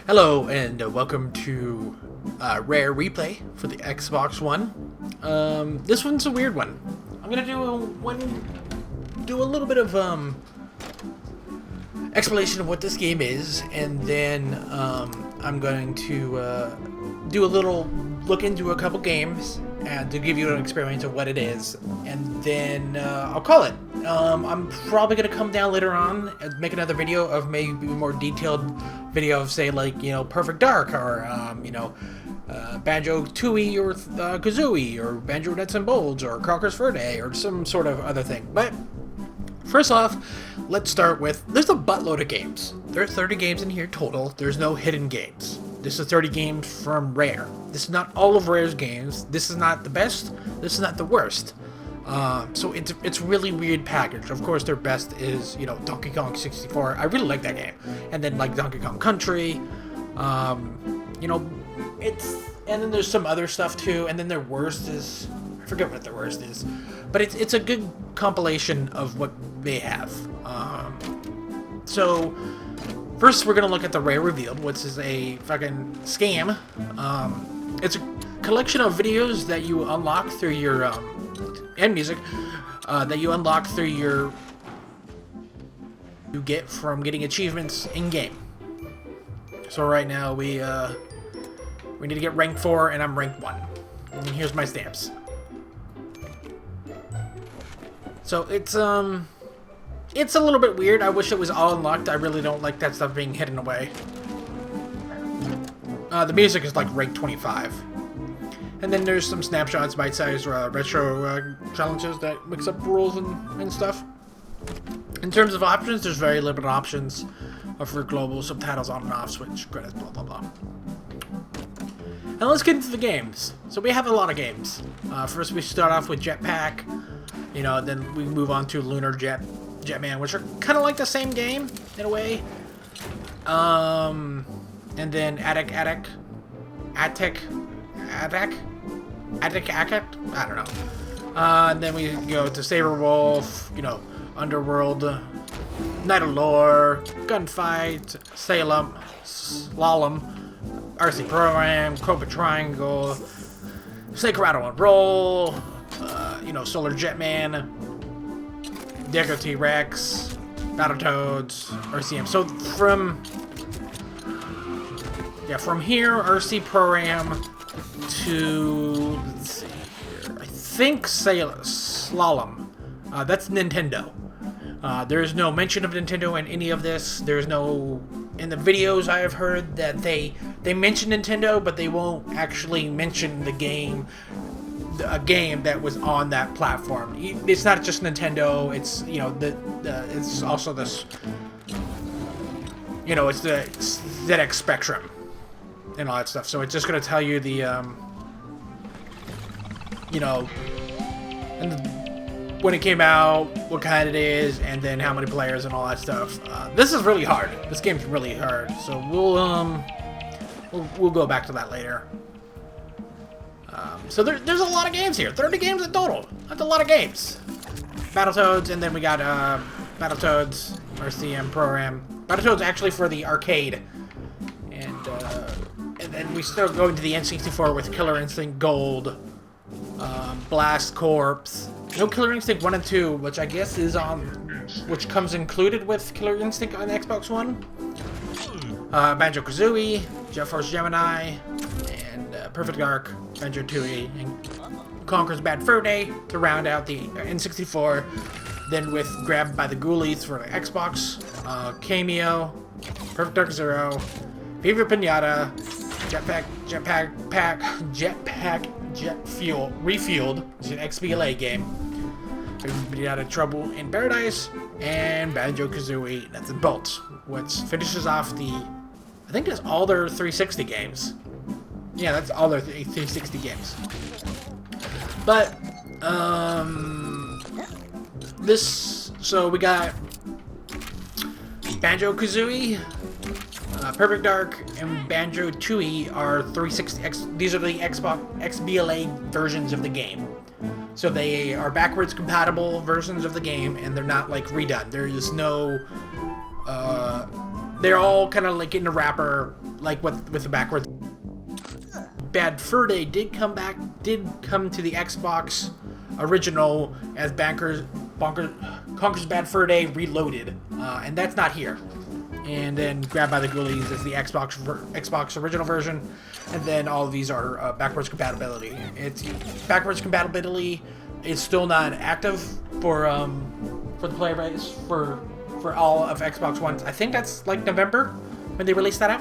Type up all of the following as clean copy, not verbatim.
Hello and welcome to Rare Replay for the Xbox One. This one's a weird one. I'm gonna do a little bit of explanation of what this game is, and then I'm going to do a little look into a couple games and to give you an experience of what it is, and then I'll call it. I'm probably gonna come down later on and make another video of maybe a more detailed video of, say, like, Perfect Dark, or Banjo-Tooie or Kazooie, or Banjo Nuts and Bolt, or Crocker's Verde, or some sort of other thing. But first off, let's start with, there's a buttload of games. There are 30 games in here total. There's no hidden games. This is 30 games from Rare. This is not all of Rare's games. This is not the best. This is not the worst. So it's really weird package. Of course, their best is, Donkey Kong 64. I really like that game. And then, like, Donkey Kong Country. And then there's some other stuff too. And then their worst is, I forget what their worst is, but it's a good compilation of what they have. So first, we're gonna look at the Rare Revealed, which is a fucking scam. It's a collection of videos that you unlock through your and music that you unlock through you get from getting achievements in game. So right now we need to get rank 4, and I'm rank 1. And here's my stamps. So it's a little bit weird. I wish it was all unlocked. I really don't like that stuff being hidden away. The music is like rank 25. And then there's some snapshots, bite-sized retro challenges that mix up rules and stuff. In terms of options, there's very limited options for global subtitles on and off, switch, credits, blah, blah, blah. And let's get into the games. So we have a lot of games. First, we start off with Jetpack. Then we move on to Lunar Jetman, which are kind of like the same game, in a way. And then Attic. I don't know. And then we go to Saberwolf, Underworld, Night of Lore, Gunfight, Slalom, RC Program, Cobra Triangle, Snake Rattle and Roll, Solar Jetman, Deco T-Rex, Battletoads, RCM. So from here, RC Program to, let's see here, I think Slalom. That's Nintendo. There's no mention of Nintendo in any of this. There's no, in the videos I have heard that they mention Nintendo, but they won't actually mention a game that was on that platform. It's not just Nintendo. It's it's also this, it's the ZX Spectrum and all that stuff. So it's just gonna tell you the when it came out, what kind it is, and then how many players and all that stuff. This is really hard. This game's really hard. So we'll go back to that later. So there's a lot of games here. 30 games in total. That's a lot of games. Battletoads, and then we got Battletoads RCM Program. Battletoads actually for the arcade, and then we start going to the N64 with Killer Instinct Gold, Blast Corps. No Killer Instinct 1 and 2, which I guess is which comes included with Killer Instinct on the Xbox One. Banjo-Kazooie, Jet Force Gemini, and Perfect Dark, Banjo-Tooie, and Conker's Bad Fur Day to round out the N64. Then with Grabbed by the Ghoulies for the Xbox, Cameo, Perfect Dark Zero, Viva Pinata, Jetpack Jet Fuel Refueled, which is an XBLA game. Out of Trouble in Paradise, and Banjo-Kazooie Nuts and Bolt, which finishes off I think that's all their 360 games. Yeah, that's all their 360 games. But so we got Banjo-Kazooie, Perfect Dark, and Banjo-Tooie are 360. These are the Xbox XBLA versions of the game. So they are backwards compatible versions of the game, and they're not like redone. There is no they're all kind of like in a wrapper, like with the backwards. Bad Fur Day did come to the Xbox original as Conker's Bad Fur Day Reloaded, and that's not here. And then Grabbed by the Ghoulies is the Xbox original version, and then all of these are backwards compatibility. It's backwards compatibility is still not active for the player base for all of Xbox One. I think that's like November when they released that out.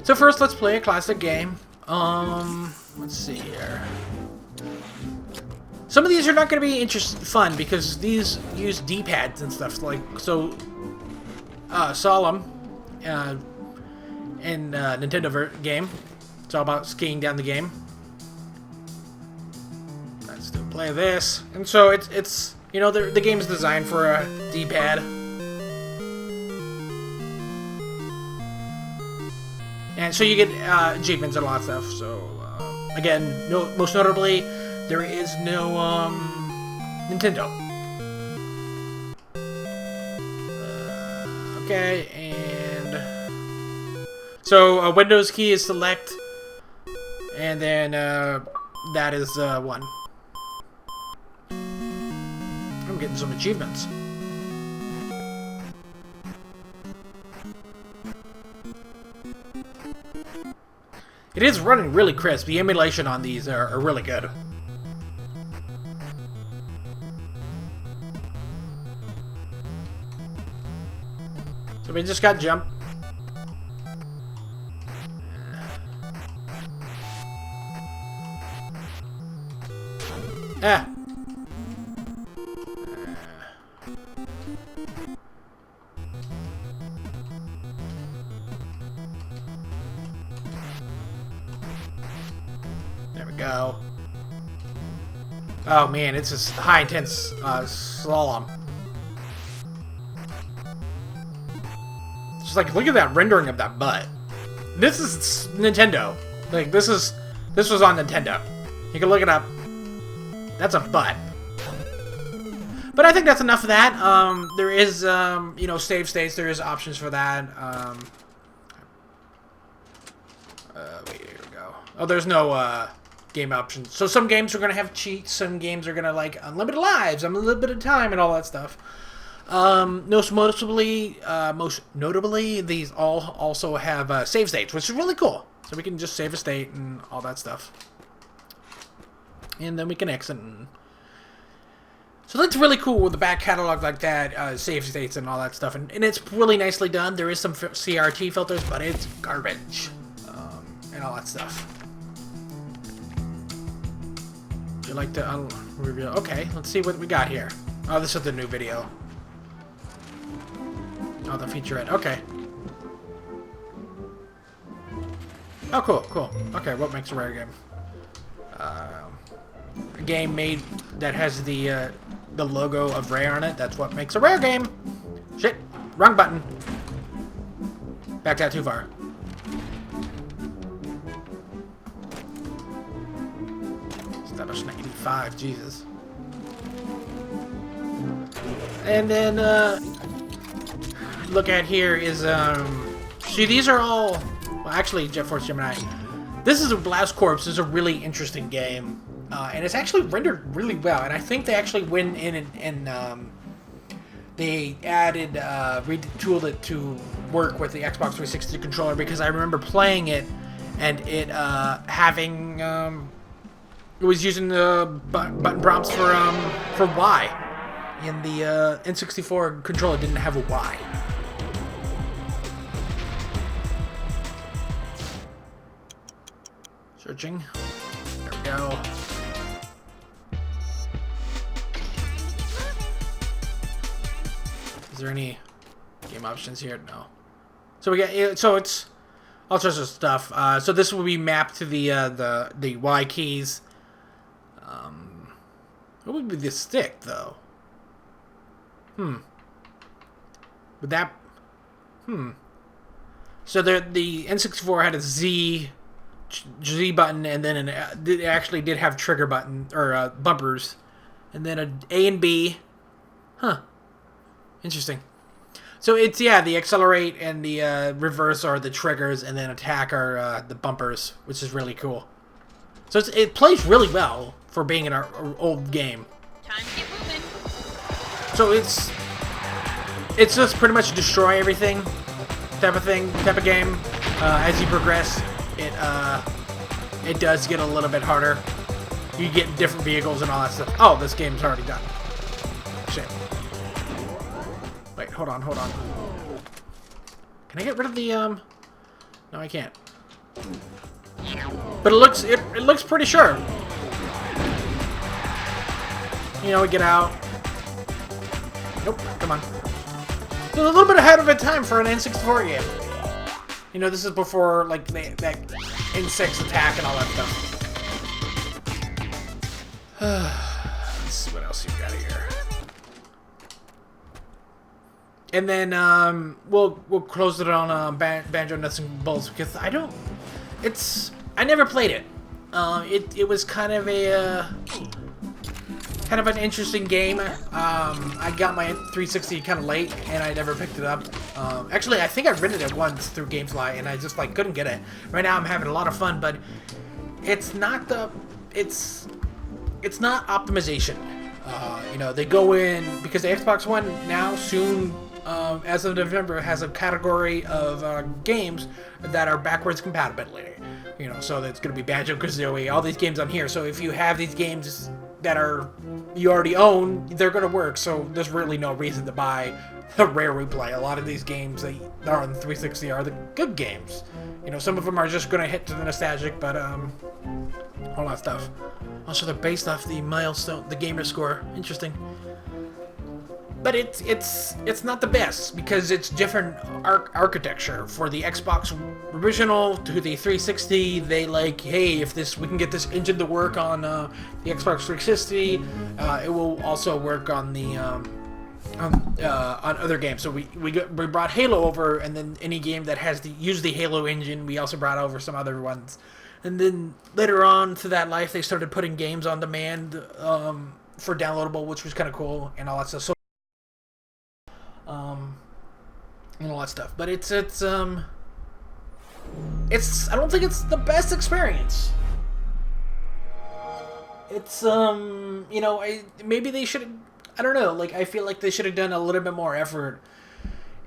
So first, let's play a classic game. Let's see here. Some of these are not going to be fun because these use D-pads and stuff like so. Solemn, in Nintendo game. It's all about skiing down the game. Let's do play this, and so it's you know the game's designed for a D-pad. And so you get achievements and a lot of stuff. So again, most notably, there is no Nintendo. Okay, and so Windows key is select, and then that is 1. I'm getting some achievements. It is running really crisp. The emulation on these are really good. So we just got jump. Ah. There we go. Oh man, it's just high intense slalom. Just like look at that rendering of that butt. This is Nintendo. Like this was on Nintendo. You can look it up. That's a butt. But I think that's enough of that. There is you know, save states. There is options for that. Wait, here we go. Oh, there's no game options. So some games are gonna have cheats. Some games are gonna like unlimited lives, unlimited time, and all that stuff. Most notably, these all also have save states, which is really cool. So we can just save a state and all that stuff. And then we can exit. So that's really cool with the back catalog like that, save states and all that stuff. And it's really nicely done. There is some CRT filters, but it's garbage. And all that stuff. Would you like to review? Okay, let's see what we got here. Oh, this is the new video. Oh, the featurette. Okay. Oh, cool. Okay, what makes a rare game? A game made that has the logo of Rare on it. That's what makes a rare game. Shit, wrong button. Backed out too far. Established in 85. Jesus. And then look at here is see these are all well actually Jet Force Gemini. This is a Blast Corps. This is a really interesting game. And it's actually rendered really well, and I think they actually went in and they added, retooled it to work with the Xbox 360 controller, because I remember playing it, and it having, it was using the button prompts for Y. In the N64 controller didn't have a Y. Searching. There we go. Is there any game options here? No. So we got so it's all sorts of stuff. So this will be mapped to the Y keys. What would be the stick though? Would that? So the N64 had a Z button, and then it actually did have trigger button or bumpers, and then a A and B. Huh. Interesting. So it's, yeah, the accelerate and the reverse are the triggers, and then attack are the bumpers, which is really cool. So it plays really well for being an old game. Time to get moving. So it's just pretty much destroy everything type of game. As you progress, it does get a little bit harder. You get different vehicles and all that stuff. Oh, this game's already done. Shit. Wait, hold on. Can I get rid of the No, I can't. But it looks pretty sure. You know, we get out. Nope, come on. It's a little bit ahead of its time for an N64 game. You know, this is before, like, that insects attack and all that stuff. Let's see what else you've got here. And then, we'll close it on Banjo Nuts and Bolts, because I never played it. It was kind of an interesting game. I got my 360 kind of late, and I never picked it up. Actually, I think I rented it once through GameFly, and I just couldn't get it. Right now, I'm having a lot of fun, but it's not optimization. You know, they go in because the Xbox One now soon, as of November, has a category of games that are backwards compatibility. You know, so it's going to be Banjo-Kazooie, all these games on here. So if you have these games that you already own, they're going to work. So there's really no reason to buy a rare replay. A lot of these games that are on the 360 are the good games. You know, some of them are just going to hit to the nostalgic, but all that stuff. Also, they're based off the milestone, the gamer score. Interesting. But it's not the best because it's different architecture. For the Xbox original to the 360, they hey, if we can get this engine to work on the Xbox 360, it will also work on the on other games. So we brought Halo over, and then any game that has use the Halo engine, we also brought over some other ones. And then later on to that life, they started putting games on demand for downloadable, which was kind of cool and all that stuff. So and all that stuff, but it's I don't think it's the best experience. It's you know, maybe they should, I don't know, I feel like they should have done a little bit more effort,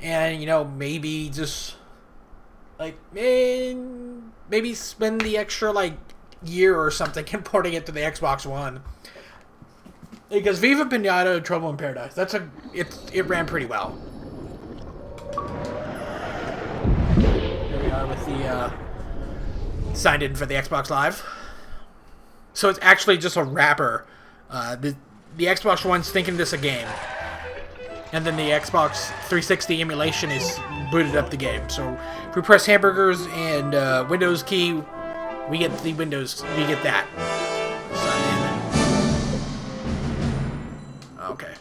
and you know, maybe just maybe spend the extra year or something importing it to the Xbox One. Because Viva Pinata, Trouble in Paradise, it ran pretty well. Here we are with the signed in for the Xbox Live. So it's actually just a wrapper. The Xbox One's thinking this a game, and then the Xbox 360 emulation is booted up the game. So if we press hamburgers and Windows key, we get the Windows. We get that. Okay.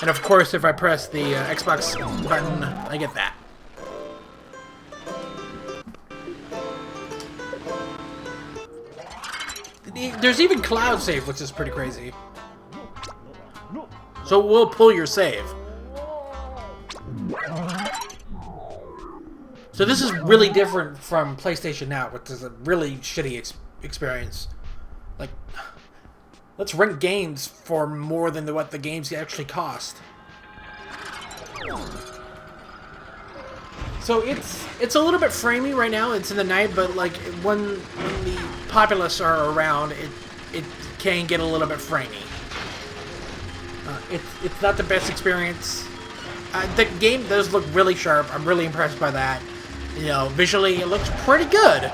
And of course, if I press the Xbox button, I get that. There's even cloud save, which is pretty crazy. So we'll pull your save. So this is really different from PlayStation Now, which is a really shitty experience. Let's rent games for more than what the games actually cost. So it's a little bit framey right now. It's in the night, but when the populace are around, it can get a little bit framey. It's not the best experience. The game does look really sharp. I'm really impressed by that. You know, visually it looks pretty good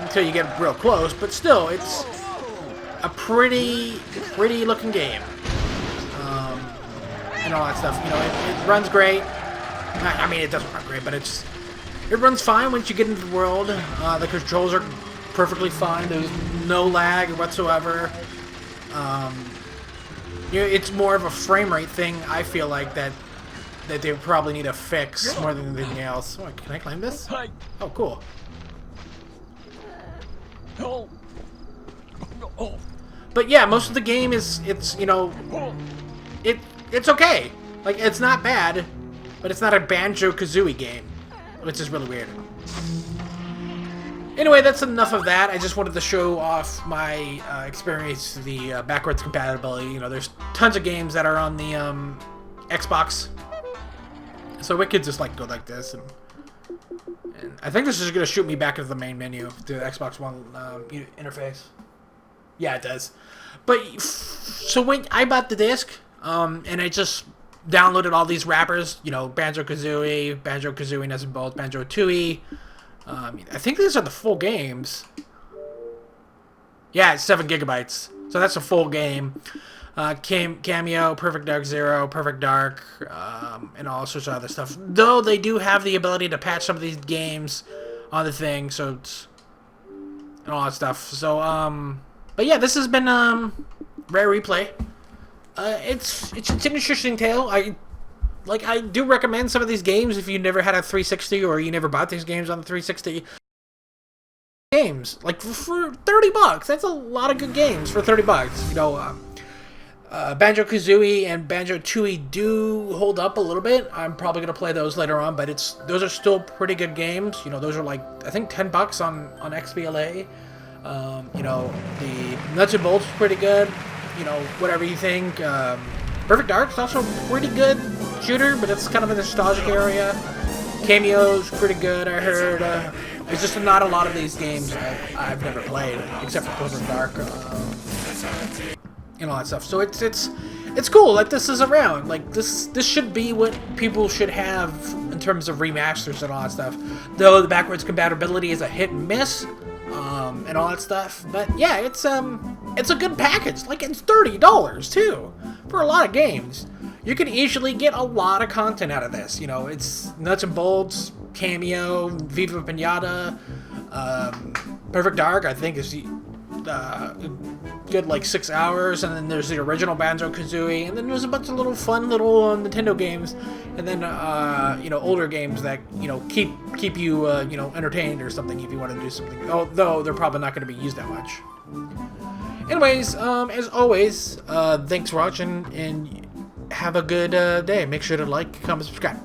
until you get real close, but still, it's a pretty looking game, and all that stuff. You know, it runs great. I mean, it doesn't run great, but it runs fine once you get into the world. The controls are perfectly fine. There's no lag whatsoever. You know, it's more of a frame rate thing. I feel like that they probably need to fix more than anything else. Oh, can I climb this? Oh, cool. But yeah, most of the game it's you know, it's okay. Like, it's not bad, but it's not a Banjo-Kazooie game, which is really weird. Anyway, that's enough of that. I just wanted to show off my experience, the backwards compatibility. You know, there's tons of games that are on the Xbox, so we could just like go like this, and I think this is gonna shoot me back into the main menu, the Xbox One interface. Yeah, it does. But so when I bought the disc, and I just downloaded all these wrappers, you know, Banjo-Kazooie Nuts and Bolt, Banjo-Tooie. I think these are the full games. Yeah, it's 7 gigabytes. So that's a full game. Cameo, Perfect Dark Zero, Perfect Dark, and all sorts of other stuff. Though they do have the ability to patch some of these games on the thing, so it's, and all that stuff. So, but yeah, this has been Rare Replay. It's an interesting tale. I do recommend some of these games if you never had a 360 or you never bought these games on the 360. Games like for $30, that's a lot of good games for $30. You know, Banjo-Kazooie and Banjo-Tooie do hold up a little bit. I'm probably gonna play those later on, but those are still pretty good games. You know, those are like I think $10 on XBLA. You know, the Nuts and Bolt's pretty good. You know, whatever you think. Perfect Dark's also a pretty good shooter, but it's kind of a nostalgic area. Cameo's pretty good, I heard. There's just not a lot of these games I've never played, except for Perfect Dark and all that stuff. So it's cool that this is around. Like this should be what people should have in terms of remasters and all that stuff. Though the backwards compatibility is a hit and miss. And all that stuff, but yeah, it's a good package. Like it's $30 too for a lot of games. You can easily get a lot of content out of this. You know, it's Nuts and Bolts, Cameo, Viva Pinata, Perfect Dark. I think is good like 6 hours, and then there's the original Banjo-Kazooie, and then there's a bunch of little fun little Nintendo games, and then you know, older games that you know keep you you know, entertained or something if you want to do something. Although they're probably not going to be used that much. Anyways, as always, thanks for watching and have a good day. Make sure to like, comment, subscribe.